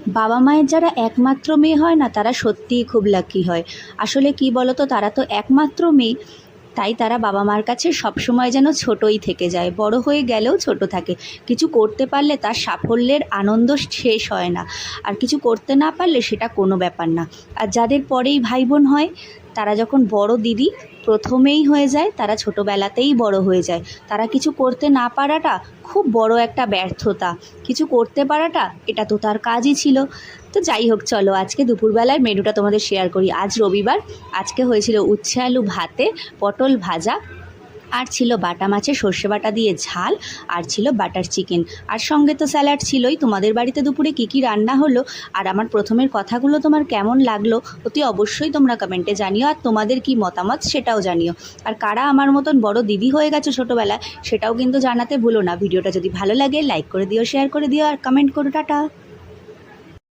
বাবা মায়ের যারা একমাত্র মেয়ে হয় না, তারা সত্যিই খুব লাকি হয়। আসলে কি বলো তো, তারা তো একমাত্র মেয়ে, তাই তারা বাবা মার কাছে সবসময় যেন ছোটই থেকে যায়, বড় হয়ে গেলেও ছোট থাকে। কিছু করতে পারলে তার সাফল্যের আনন্দ শেষ হয় না, আর কিছু করতে না পারলে সেটা কোনো ব্যাপার না। আর যাদের পরেই ভাই বোন হয়, তারা যখন বড় দিদি প্রথমেই হয়ে যায়, তারা ছোটোবেলাতেই বড় হয়ে যায়। তারা কিছু করতে না পারাটা খুব বড় একটা ব্যর্থতা, কিছু করতে পারাটা এটা তো তার কাজই ছিল। তো যাই হোক, চলো আজকে দুপুরবেলার মেনুটা তোমাদের শেয়ার করি। আজ রবিবার, আজকে হয়েছিল উচ্ছে আলু ভাতে, পটল ভাজা, আর ছিল বাটা মাছের সর্ষে বাটা দিয়ে ঝাল, আর ছিল বাটার চিকেন, আর সঙ্গে তো স্যালাড ছিলই। তোমাদের বাড়িতে দুপুরে কী কী রান্না হলো, আর আমার প্রথমের কথাগুলো তোমার কেমন লাগলো অতি অবশ্যই তোমরা কমেন্টে জানিও, আর তোমাদের কি মতামত সেটাও জানিও। আর কারা আমার মতন বড় দিদি হয়ে গেছো ছোটোবেলায়, সেটাও কিন্তু জানাতে ভুলো না। ভিডিওটা যদি ভালো লাগে লাইক করে দিও, শেয়ার করে দিও, আর কমেন্ট করো। টাটা।